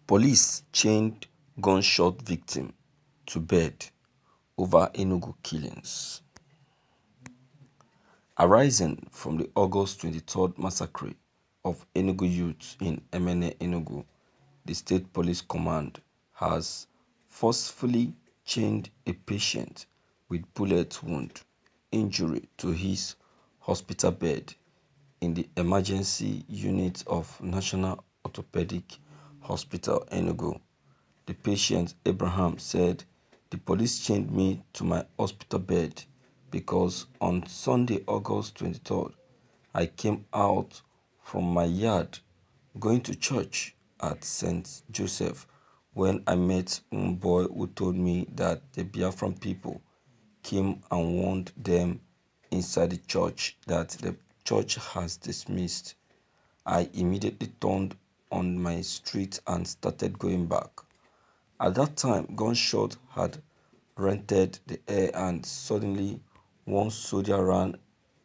Police chained gunshot victim to bed over Enugu killings. Arising from the August 23rd massacre of Enugu youth in Enugu, the State Police Command has forcefully chained a patient with bullet wound injury to his hospital bed in the emergency unit of National Orthopedic Hospital Enugu. The patient, Abraham, said, "The police chained me to my hospital bed because on Sunday, August 23rd, I came out from my yard going to church at St. Joseph when I met one boy who told me that the Biafran people came and warned them inside the church that the church has dismissed. I immediately turned on my street and started going back. At that time, gunshot had rented the air and suddenly one soldier ran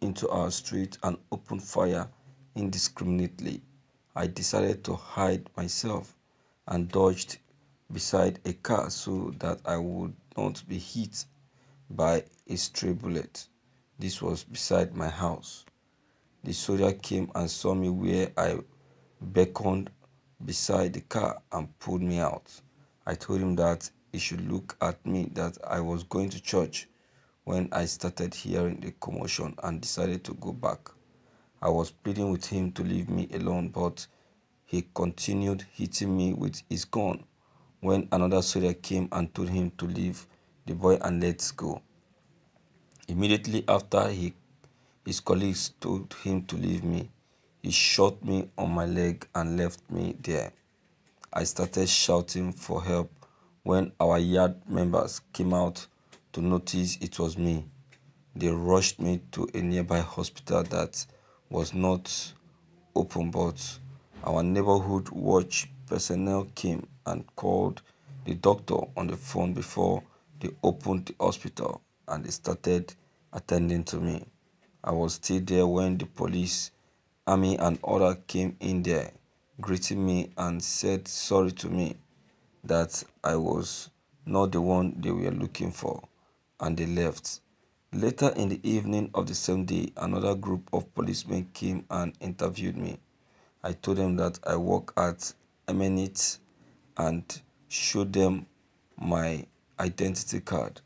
into our street and opened fire indiscriminately. I decided to hide myself and dodged beside a car so that I would not be hit by a stray bullet. This was beside my house. The soldier came and saw me where I beckoned beside the car and pulled me out. I told him that he should look at me, that I was going to church when I started hearing the commotion and decided to go back. I was pleading with him to leave me alone, but he continued hitting me with his gun when another soldier came and told him to leave the boy and let's go. Immediately after his colleagues told him to leave me, he shot me on my leg and left me there. I started shouting for help when our yard members came out to notice it was me. They rushed me to a nearby hospital that was not open, but our neighborhood watch personnel came and called the doctor on the phone before they opened the hospital, and they started attending to me. I was still there when the police, army and other came in there, greeting me and said sorry to me, that I was not the one they were looking for, and they left. Later in the evening of the same day, another group of policemen came and interviewed me. I told them that I work at Īñēd and showed them my identity card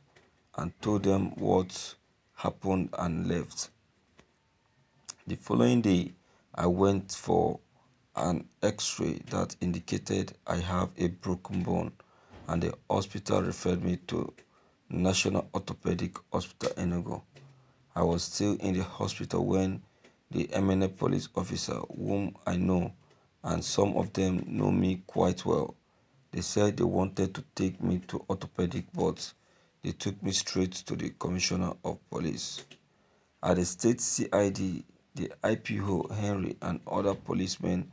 and told them what happened and left. The following day, I went for an X-ray that indicated I have a broken bone, and the hospital referred me to National Orthopedic Hospital Enugu. I was still in the hospital when the eminent police officer, whom I know, and some of them know me quite well, they said they wanted to take me to orthopedic, but they took me straight to the commissioner of police. At the state CID, the IPO Henry and other policemen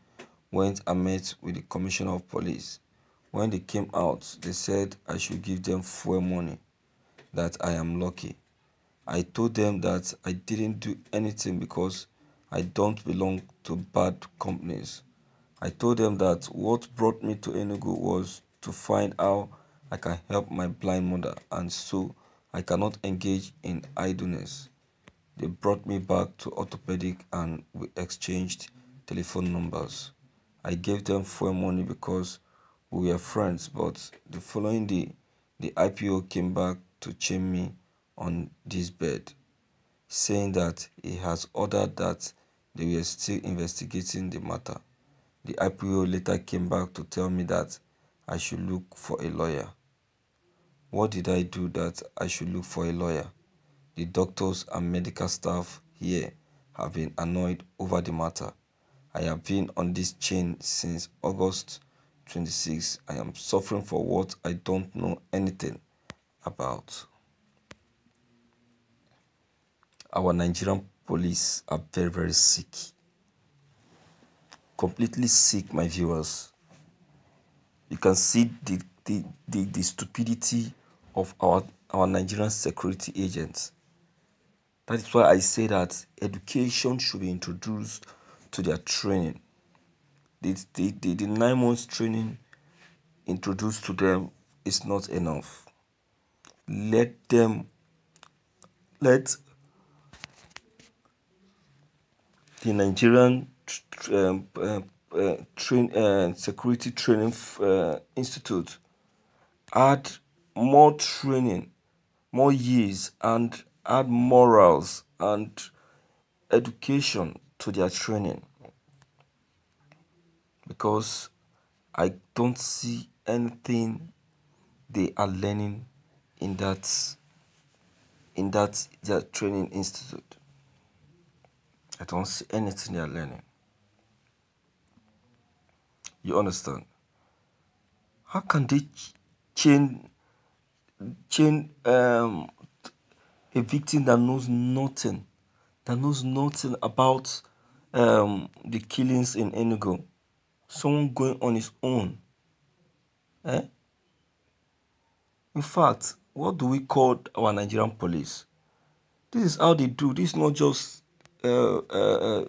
went and met with the commissioner of police. When they came out, they said I should give them fuel money, that I am lucky. I told them that I didn't do anything because I don't belong to bad companies. I told them that what brought me to Enugu was to find how I can help my blind mother, and so I cannot engage in idleness. They brought me back to orthopedic and we exchanged telephone numbers. I gave them fuel money because we were friends, but the following day, the IPO came back to chain me on this bed, saying that he has ordered that they were still investigating the matter. The IPO later came back to tell me that I should look for a lawyer. What did I do that I should look for a lawyer? The doctors and medical staff here have been annoyed over the matter. I have been on this chain since August 26. I am suffering for what I don't know anything about. Our Nigerian police are very, very sick. Completely sick, my viewers. You can see the stupidity of our Nigerian security agents. That is why I say that education should be introduced to their training. The 9 months training introduced to them is not enough. Let the Nigerian Security Training Institute add more training, more years, and add morals and education to their training, because I don't see anything they are learning in that their training institute. I don't see anything they are learning. You understand? How can they chain a victim that knows nothing, about the killings in Enugu? Someone going on his own. In fact, what do we call our Nigerian police? This is how they do. This is not just the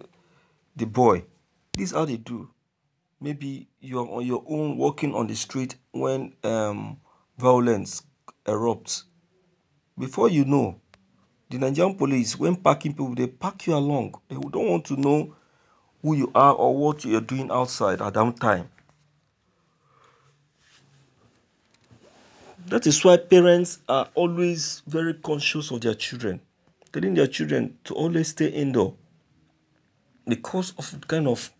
boy. This is how they do. Maybe you're on your own walking on the street when violence erupts. Before you know, the Nigerian police, when packing people, they pack you along. They don't want to know who you are or what you're doing outside at that time. That is why parents are always very conscious of their children, telling their children to always stay indoor, because of the kind of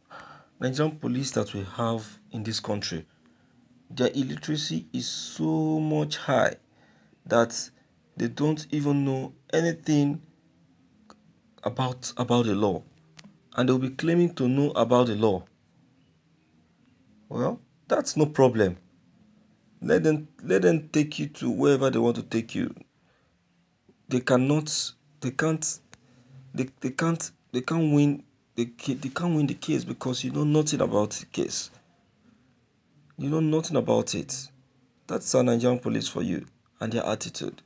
Nigerian police that we have in this country. Their illiteracy is so much high that they don't even know anything about the law, and they'll be claiming to know about the law. Well, that's no problem. Let them take you to wherever they want to take you. They can't win the case because you know nothing about the case. You know nothing about it. That's our Nigerian police for you and their attitude.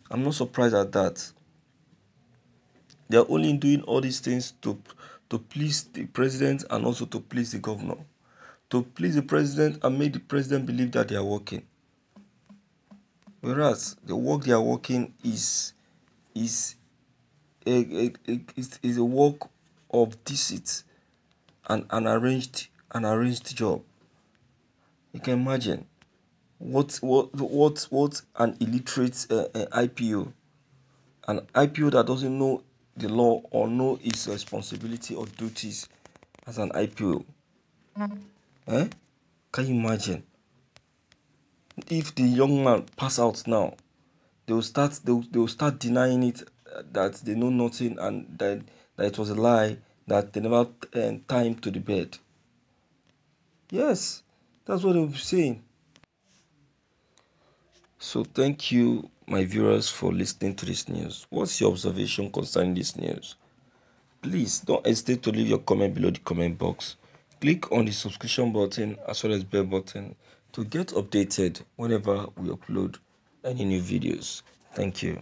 I'm not surprised at that. They're only doing all these things to please the president and also to please the governor. To please the president and make the president believe that they are working. Whereas the work they are working is a work of deceit and an arranged job. You can imagine what an illiterate IPO, an IPO that doesn't know the law or know its responsibility or duties as an IPO. Can you imagine? If the young man pass out now, they will start denying it, that they know nothing and that it was a lie, that they never tie him to the bed. Yes, that's what they will be saying. So thank you, my viewers, for listening to this news. What's your observation concerning this news? Please don't hesitate to leave your comment below the comment box. Click on the subscription button as well as bell button to get updated whenever we upload any new videos. Thank you.